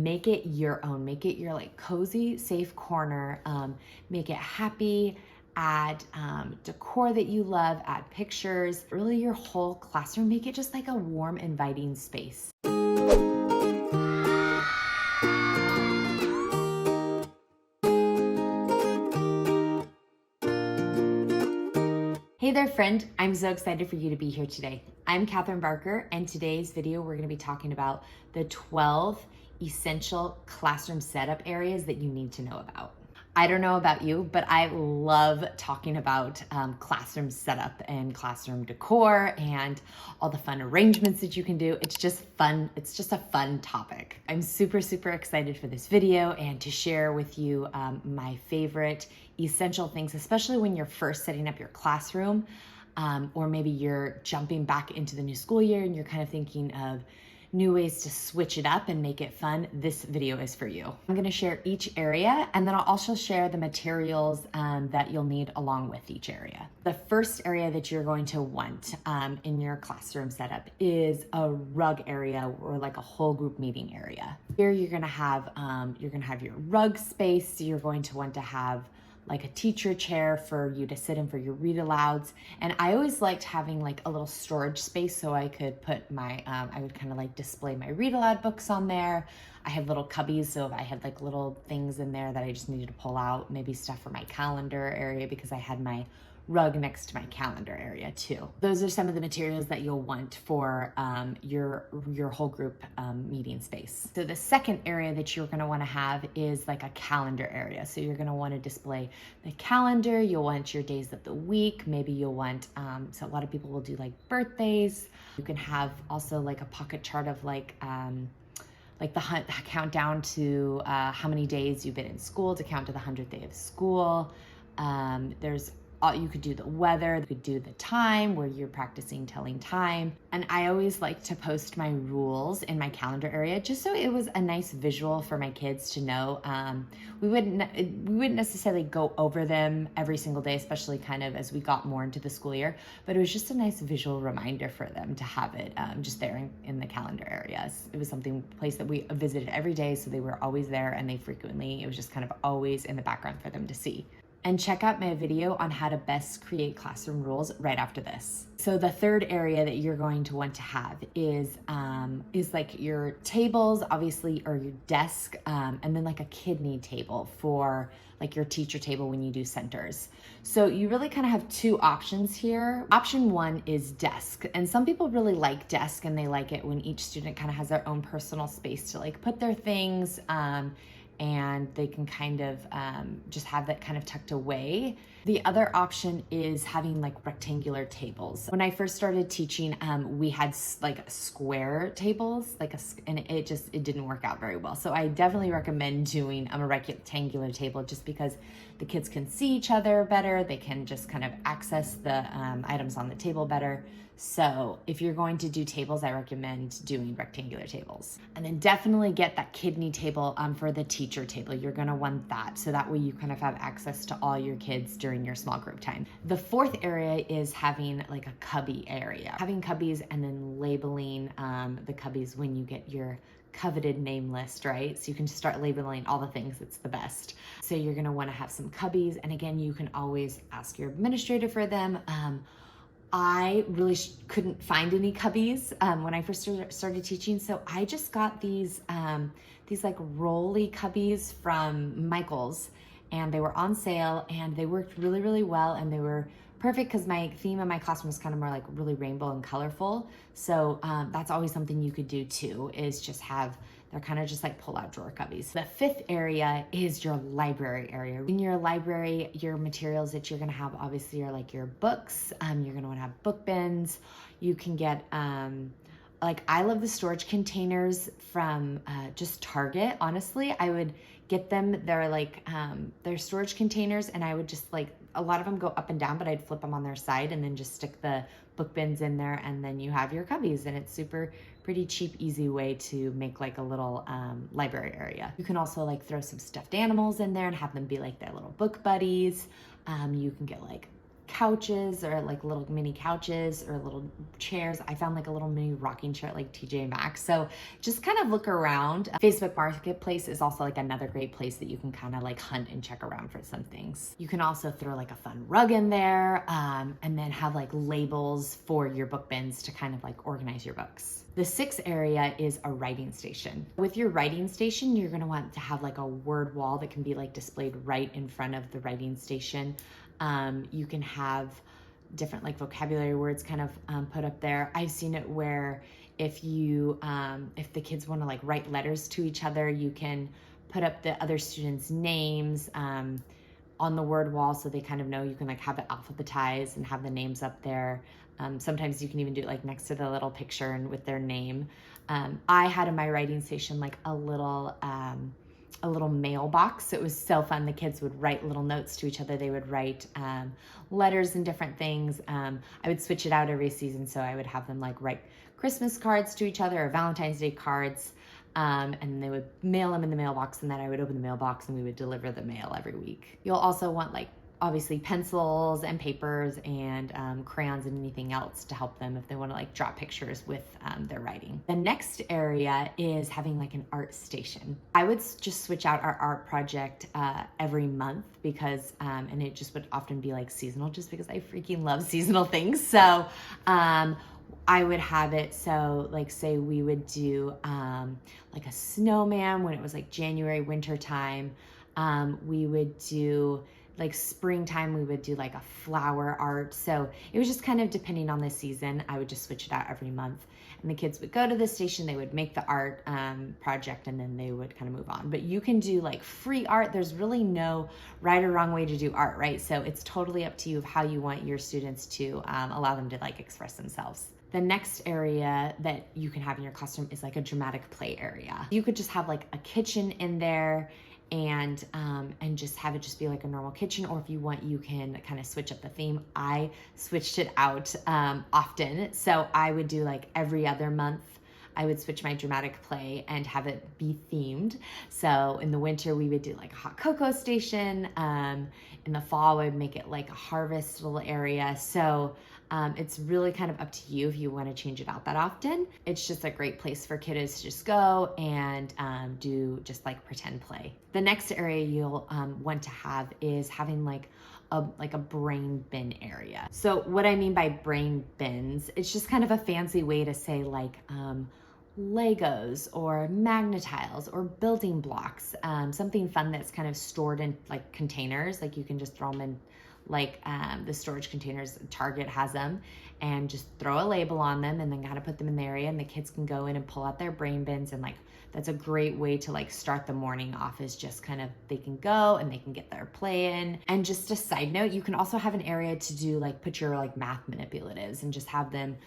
make it your own. Make it your like cozy, safe corner. Make it happy. Add decor that you love, add pictures, really your whole classroom, make it just like a warm, inviting space. Hey there, friend. I'm so excited for you to be here today. I'm Catherine Barker, and today's video, we're gonna be talking about the 12 essential classroom setup areas that you need to know about. I don't know about you, but I love talking about classroom setup and classroom decor and all the fun arrangements that you can do. It's just fun. It's just a fun topic. I'm super, super excited for this video and to share with you my favorite essential things, especially when you're first setting up your classroom, or maybe you're jumping back into the new school year and you're kind of thinking of new ways to switch it up and make it fun. This video is for you. I'm gonna share each area, and then I'll also share the materials that you'll need along with each area. The first area that you're going to want in your classroom setup is a rug area, or like a whole group meeting area. Here you're gonna have your rug space. You're going to want to have like a teacher chair for you to sit in for your read alouds. And I always liked having like a little storage space so I could put my, I would kind of like display my read aloud books on there. I had little cubbies, so if I had like little things in there that I just needed to pull out, maybe stuff for my calendar area, because I had my rug next to my calendar area too. Those are some of the materials that you'll want for your whole group meeting space. So the second area that you're gonna wanna have is like a calendar area. So you're gonna wanna display the calendar, you'll want your days of the week, maybe you'll want, so a lot of people will do like birthdays. You can have also like a pocket chart of like the countdown to how many days you've been in school, to count to the 100th day of school. You could do the weather, you could do the time where you're practicing telling time. And I always like to post my rules in my calendar area, just so it was a nice visual for my kids to know. We wouldn't necessarily go over them every single day, especially kind of as we got more into the school year, but it was just a nice visual reminder for them to have it just there in the calendar areas. It was place that we visited every day, so they were always there, and it was just kind of always in the background for them to see. And check out my video on how to best create classroom rules right after this. So the third area that you're going to want to have is like your tables, obviously, or your desk, and then like a kidney table for like your teacher table when you do centers. So you really kind of have two options here. Option one is desk. And some people really like desk, and they like it when each student kind of has their own personal space to like put their things, and they can kind of just have that kind of tucked away. The other option is having like rectangular tables. When I first started teaching, we had like square tables, and it didn't work out very well. So I definitely recommend doing a rectangular table, just because the kids can see each other better. They can just kind of access the items on the table better. So if you're going to do tables, I recommend doing rectangular tables. And then definitely get that kidney table for the teacher table. You're gonna want that, so that way you kind of have access to all your kids during your small group time. The fourth area is having like a cubby area. Having cubbies and then labeling the cubbies when you get your coveted name list, right? So you can just start labeling all the things. It's the best. So you're gonna wanna have some cubbies, and again, you can always ask your administrator for them. I really couldn't find any cubbies when I first started teaching, so I just got these like rolly cubbies from Michaels, and they were on sale, and they worked really, really well, and they were perfect because my theme in my classroom was kind of more like really rainbow and colorful. So that's always something you could do too, is just they're kind of just like pull-out drawer cubbies. The fifth area is your library area. In your library, your materials that you're gonna have obviously are like your books. You're gonna wanna have book bins. You can get, like I love the storage containers from just Target, honestly. I would get them, they're storage containers, and I would just like, a lot of them go up and down, but I'd flip them on their side and then just stick the book bins in there, and then you have your cubbies, and it's pretty cheap, easy way to make like a little library area. You can also like throw some stuffed animals in there and have them be like their little book buddies. You can get like couches or like little mini couches or little chairs. I found like a little mini rocking chair at like TJ Maxx. So just kind of look around. Facebook Marketplace is also like another great place that you can kind of like hunt and check around for some things. You can also throw like a fun rug in there, and then have like labels for your book bins to kind of like organize your books. The sixth area is a writing station. With your writing station, you're gonna want to have like a word wall that can be like displayed right in front of the writing station. You can have different like vocabulary words kind of put up there. I've seen it where if the kids want to like write letters to each other, you can put up the other students' names on the word wall so they kind of know. You can like have it alphabetized and have the names up there. Sometimes you can even do it like next to the little picture and with their name. I had in my writing station like a little mailbox. It was so fun. The kids would write little notes to each other. They would write letters and different things. I would switch it out every season. So I would have them like write Christmas cards to each other or Valentine's Day cards. And they would mail them in the mailbox, and then I would open the mailbox and we would deliver the mail every week. You'll also want like obviously pencils and papers and crayons and anything else to help them if they want to like draw pictures with their writing. The next area is having like an art station. I would just switch out our art project every month because, and it just would often be like seasonal just because I freaking love seasonal things. So I would have it so like say we would do like a snowman when it was like January, winter time. We would do like springtime, we would do like a flower art. So it was just kind of depending on the season. I would just switch it out every month. And the kids would go to the station, they would make the art project, and then they would kind of move on. But you can do like free art. There's really no right or wrong way to do art, right? So it's totally up to you of how you want your students to allow them to like express themselves. The next area that you can have in your classroom is like a dramatic play area. You could just have like a kitchen in there and just have it just be like a normal kitchen, or if you want, you can kind of switch up the theme. I switched it out often. So I would do like every other month, I would switch my dramatic play and have it be themed. So in the winter, we would do like a hot cocoa station. In the fall, I would make it like a harvest little area. So it's really kind of up to you if you want to change it out that often. It's just a great place for kiddos to just go and do just like pretend play. The next area you'll want to have is having like a brain bin area. So what I mean by brain bins, it's just kind of a fancy way to say like Legos or Magna-Tiles or building blocks, something fun that's kind of stored in like containers. Like you can just throw them in like the storage containers, Target has them, and just throw a label on them and then kind of put them in the area, and the kids can go in and pull out their brain bins. And like that's a great way to like start the morning off, is just kind of they can go and they can get their play in. And just a side note, you can also have an area to do like put your like math manipulatives and just have them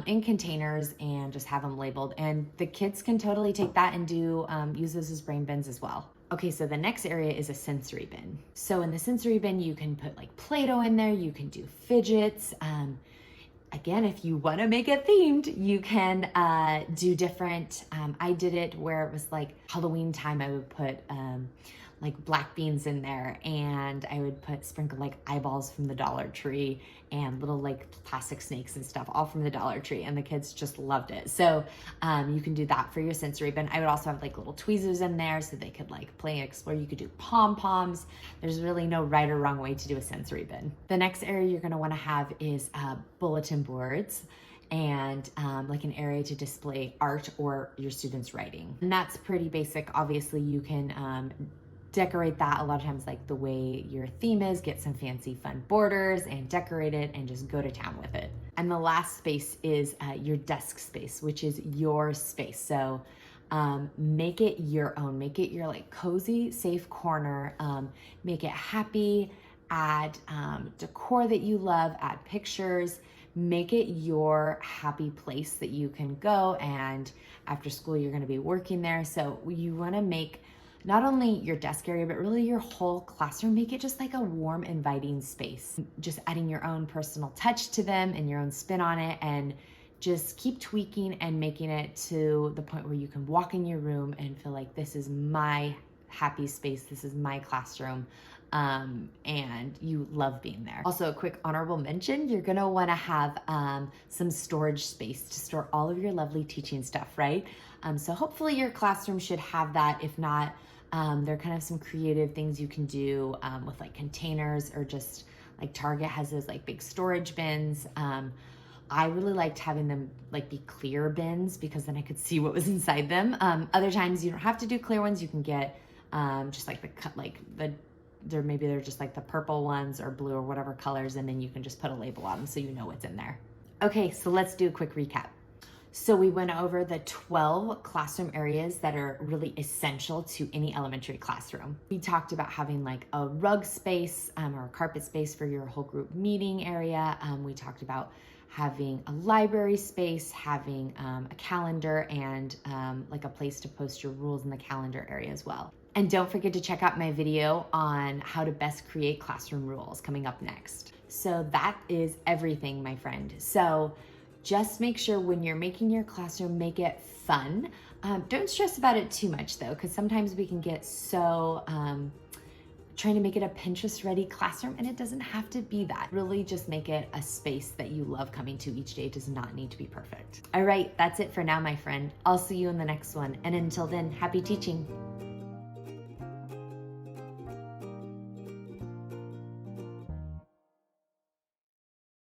in containers and just have them labeled, and the kids can totally take that and do use those as brain bins as well. Okay, so the next area is a sensory bin. So in the sensory bin, you can put like Play-Doh in there, you can do fidgets. Again, if you wanna make it themed, you can do different, I did it where it was like Halloween time, I would put like black beans in there, and I would sprinkle like eyeballs from the Dollar Tree and little like plastic snakes and stuff, all from the Dollar Tree, and the kids just loved it. So you can do that for your sensory bin. I would also have like little tweezers in there so they could like play and explore. You could do pom-poms. There's really no right or wrong way to do a sensory bin. The next area you're gonna wanna have is bulletin boards and like an area to display art or your students' writing. And that's pretty basic. Obviously you can decorate that a lot of times like the way your theme is, get some fancy fun borders and decorate it and just go to town with it. And the last space is your desk space, which is your space. So make it your own, make it your like cozy, safe corner, make it happy, add decor that you love, add pictures, make it your happy place that you can go, and after school you're gonna be working there. So you wanna make not only your desk area, but really your whole classroom, make it just like a warm, inviting space. Just adding your own personal touch to them and your own spin on it, and just keep tweaking and making it to the point where you can walk in your room and feel like this is my happy space. This is my classroom. And you love being there. Also, a quick honorable mention, you're gonna wanna have some storage space to store all of your lovely teaching stuff, right? So hopefully your classroom should have that. If not, there are kind of some creative things you can do with like containers, or just like Target has those like big storage bins. I really liked having them like be clear bins because then I could see what was inside them. Other times you don't have to do clear ones. You can get just like they're just like the purple ones or blue or whatever colors, and then you can just put a label on them so you know what's in there. Okay, so let's do a quick recap. So we went over the 12 classroom areas that are really essential to any elementary classroom. We talked about having like a rug space or a carpet space for your whole group meeting area. We talked about having a library space, having a calendar, and like a place to post your rules in the calendar area as well. And don't forget to check out my video on how to best create classroom rules coming up next. So that is everything, my friend. So just make sure when you're making your classroom, make it fun. Don't stress about it too much though, because sometimes we can get so trying to make it a Pinterest-ready classroom, and it doesn't have to be that. Really just make it a space that you love coming to each day. It does not need to be perfect. All right, that's it for now, my friend. I'll see you in the next one. And until then, happy teaching.